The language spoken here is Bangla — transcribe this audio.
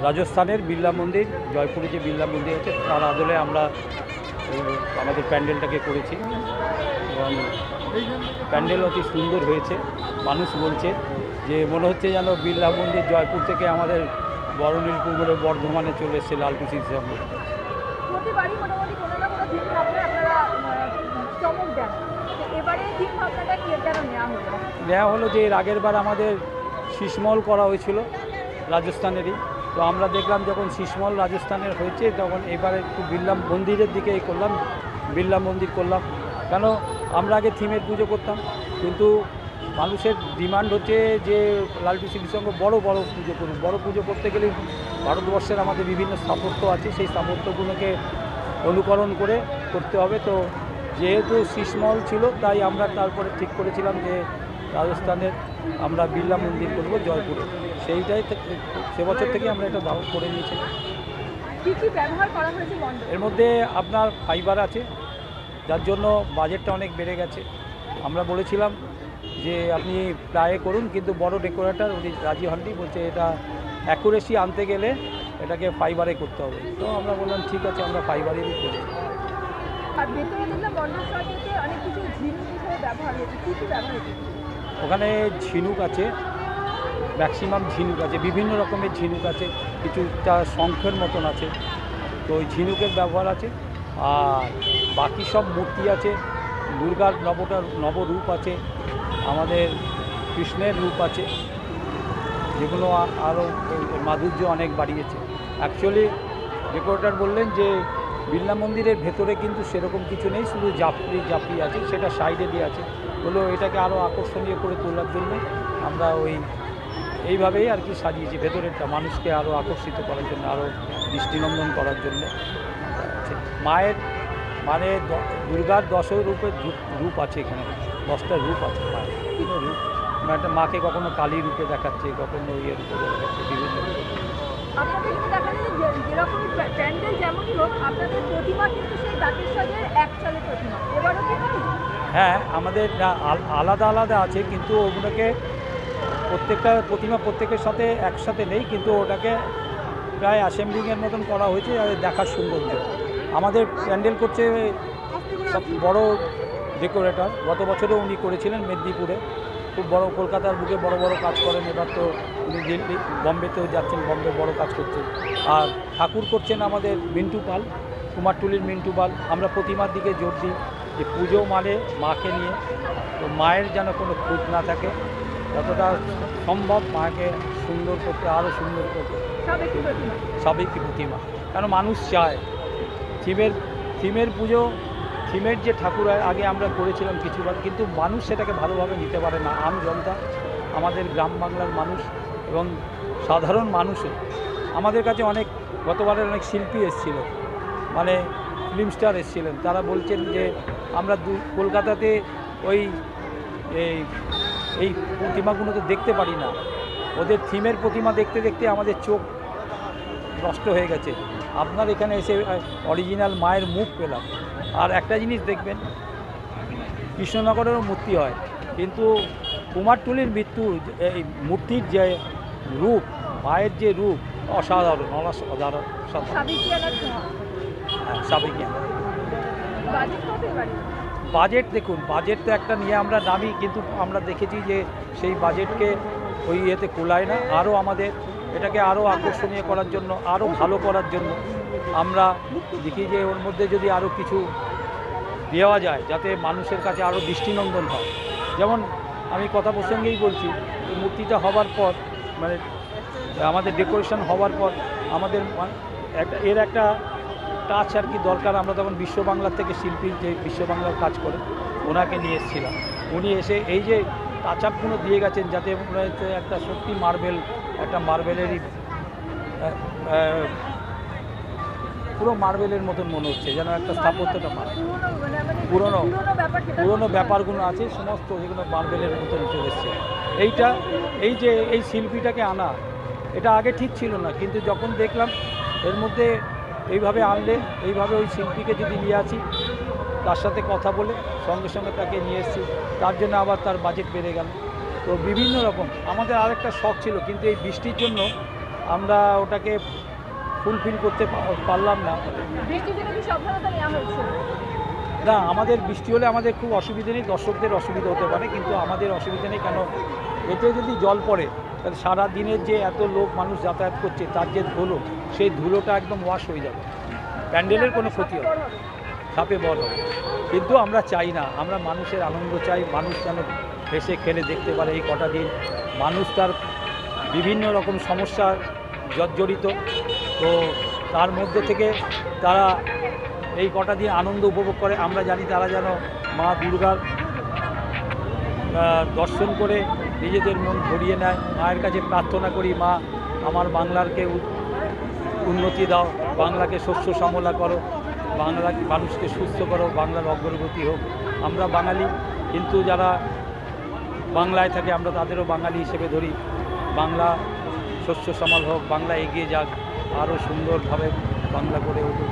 রাজস্থানের বিড়লা মন্দির, জয়পুরে যে বিড়লা মন্দির আছে তার আদলে আমরা আমাদের প্যান্ডেলটাকে করেছি এবং প্যান্ডেল অতি সুন্দর হয়েছে। মানুষ বলছে যে মনে হচ্ছে যেন বিড়লা মন্দির জয়পুর থেকে আমাদের বড়নীলপুর বলে বর্ধমানে চলে এসেছে লালকুচির সঙ্গে। নেওয়া হলো যে এর আগের বার আমাদের শীষমহল করা হয়েছিল রাজস্থানেরই, তো আমরা দেখলাম যখন শীষমহল রাজস্থানের হয়েছে তখন এবারে একটু বিড়লা মন্দিরের দিকে করলাম, বিড়লা মন্দির করলাম। কেন আমরা আগে থিমের পুজো করতাম, কিন্তু মানুষের ডিমান্ড হচ্ছে যে লালটুসির সঙ্গে বড় বড় পুজো করুন। বড় পুজো করতে গেলে ভারতবর্ষের আমাদের বিভিন্ন স্থাপত্য আছে, সেই স্থাপত্যগুলোকে অনুকরণ করে করতে হবে। তো যেহেতু শীষমহল ছিল তাই আমরা তারপরে ঠিক করেছিলাম যে রাজস্থানের আমরা বিড়লা মন্দির করব জয়পুরে। সেইটাই সে বছর থেকে আমরা এটা দাও করে নিয়েছিলাম। এর মধ্যে আপনার ফাইবার আছে, যার জন্য বাজেটটা অনেক বেড়ে গেছে। আমরা বলেছিলাম যে আপনি প্রায় করুন, কিন্তু বড় ডেকোরেটর উনি রাজি হননি, বলছে এটা অ্যাকুরেসি আনতে গেলে এটাকে ফাইবারে করতে হবে। তো আমরা বললাম ঠিক আছে, আমরা ফাইবারেরই করি। ওখানে ঝিনুক আছে, ম্যাক্সিমাম ঝিনুক আছে, বিভিন্ন রকমের ঝিনুক আছে, কিছুটা শঙ্খের মতন আছে, তো ওই ঝিনুকের ব্যবহার আছে। আর বাকি সব মূর্তি আছে, দুর্গার নবরূপ আছে, আমাদের কৃষ্ণের রূপ আছে, যেগুলো আরও মাধুর্য অনেক বাড়িয়েছে। অ্যাকচুয়ালি ডেকোরেটর বললেন যে বিড়লা মন্দিরের ভেতরে কিন্তু সেরকম কিছু নেই, শুধু জাপড়ি আছে, সেটা সাইডে দিয়ে আছে। বললো এটাকে আরও আকর্ষণীয় করে তোলার জন্য আমরা এইভাবেই আর কি সাজিয়েছি ভেতরেরটা, মানুষকে আরও আকর্ষিত করার জন্য, আরও দৃষ্টিনন্দন করার জন্য। মায়ের মানে দুর্গার 10 রূপের রূপ আছে, এখানে 10টা রূপ আছে মায়ের, বিভিন্ন রূপ। একটা মাকে কখনো কালী রূপে দেখাচ্ছে, কখনো ইয়ে রূপে দেখাচ্ছে, বিভিন্ন রূপে। হ্যাঁ, আমাদের আলাদা আলাদা আছে, কিন্তু ওগুলোকে প্রত্যেকটা প্রতিমা প্রত্যেকের সাথে একসাথে নেই, কিন্তু ওটাকে প্রায় অ্যাসেম্বলিংয়ের মতন করা হয়েছে আর দেখার সৌন্দর্য। আমাদের প্যান্ডেল করছে সব বড় ডেকোরেটর, গত বছরও উনি করেছিলেন মেদিনীপুরে, খুব বড়, কলকাতার বুকে বড় বড় কাজ করেন। এবার তো উনি দিল্লি বম্বেতেও যাচ্ছেন, বম্বে বড় কাজ করছেন। আর ঠাকুর করছেন আমাদের মিন্টু পাল, কুমারটুলির মিন্টু পাল। আমরা প্রতিমার দিকে জোর দিই যে পুজো মানে মাকে নিয়ে, তো মায়ের যেন কোনো খুঁত না থাকে, যতটা সম্ভব মাকে সুন্দর করতে, আরও সুন্দর করতে সাবেকি প্রতিমা। কেন মানুষ চায় থিমের পুজো, থিমের যে ঠাকুর আগে আমরা করেছিলাম কিছুবার, কিন্তু মানুষ সেটাকে ভালোভাবে নিতে পারে না। জনতা, আমাদের গ্রাম বাংলার মানুষ এবং সাধারণ মানুষও আমাদের কাছে অনেক, গতবারের অনেক শিল্পী এসেছিল, মানে ফিল্ম স্টার এসেছিলেন, তারা বলছেন যে আমরা কলকাতাতে এই প্রতিমাগুলো তো দেখতে পারি না, ওদের থিমের প্রতিমা দেখতে দেখতে আমাদের চোখ নষ্ট হয়ে গেছে, আপনার এখানে এসে অরিজিনাল মায়ের মুখ পেলাম। আর একটা জিনিস দেখবেন, কৃষ্ণনগরেরও মূর্তি হয়, কিন্তু কুমারটুলির এই মূর্তির যে রূপ, মায়ের যে রূপ, অসাধারণ অসাধারণ। বাজেট দেখুন, বাজেট তো একটা নিয়ে আমরা নামি, কিন্তু আমরা দেখেছি যে সেই বাজেটকে ওই ইয়েতে কুলায় না। আরও আমাদের এটাকে আরও আকর্ষণীয় করার জন্য, আরও ভালো করার জন্য আমরা দেখি যে ওর মধ্যে যদি আরও কিছু দেওয়া যায় যাতে মানুষের কাছে আরও দৃষ্টিনন্দন হয়। যেমন আমি কথা প্রসঙ্গেই বলছি, এই মূর্তিটা হবার পর, মানে আমাদের ডেকোরেশন হওয়ার পর আমাদের এর একটা টাচ আর কি দরকার। আমরা তখন বিশ্ব বাংলার থেকে শিল্পী, যে বিশ্ব বাংলার কাজ করে, ওনাকে নিয়ে এসেছিলাম। উনি এসে এই যে টাচ আপগুলো দিয়ে গেছেন, যাতে একটা সত্যি একটা মার্বেলেরই পুরো মার্বেলের মতন মনে হচ্ছে, যেন একটা স্থাপত্যটা পুরনো ব্যাপারগুলো আছে সমস্ত, যেগুলো মার্বেলের মতন চলে এসছে। এই শিল্পীটাকে আনা, এটা আগে ঠিক ছিল না, কিন্তু যখন দেখলাম এর মধ্যে এইভাবে আনলে, এইভাবে ওই শিল্পীকে যদি নিয়ে আসি, তার সাথে কথা বলে সঙ্গে সঙ্গে তাকে নিয়ে এসেছি, তার জন্য আবার তার বাজেট বেড়ে গেল। তো বিভিন্ন রকম আমাদের আরেকটা শখ ছিল, কিন্তু এই বৃষ্টির জন্য আমরা ওটাকে ফুলফিল করতে পারলাম না। বৃষ্টির জন্য কি সাবধানতা নেওয়া হয়েছে? না, আমাদের বৃষ্টি হলে আমাদের খুব অসুবিধে নেই, দর্শকদের অসুবিধা হতে পারে, কিন্তু আমাদের অসুবিধা নেই। কেন, এতে যদি জল পড়ে তাহলে সারা দিনের যে এত লোক মানুষ যাতায়াত করছে তার যে ধুলো, সেই ধুলোটা একদম ওয়াশ হয়ে যাবে, প্যান্ডেলের কোনো ক্ষতি হবে, সাপে বল হবে। কিন্তু আমরা চাই না, আমরা মানুষের আনন্দ চাই, মানুষ যেন হেসে খেলে দেখতে পারে এই কটা দিন। মানুষ তার বিভিন্ন রকম সমস্যা জর্জরিত, তো তার মধ্যে থেকে তারা এই কটা দিন আনন্দ উপভোগ করে। আমরা জানি তারা যেন মা দুর্গার দর্শন করে নিজেদের মন ভরিয়ে নেয়। মায়ের কাছে প্রার্থনা করি, মা আমার বাংলারকে উন্নতি দাও, বাংলাকে শস্য শ্যামলা করো, বাংলা মানুষকে সুস্থ করো, বাংলার অগ্রগতি হোক। আমরা বাঙালি, কিন্তু যারা বাংলায় থাকে আমরা তাদেরও বাঙালি হিসেবে ধরি। বাংলা শস্য শ্যামল হোক, বাংলা এগিয়ে যাক, আরও সুন্দরভাবে বাংলা গড়ে উঠুক।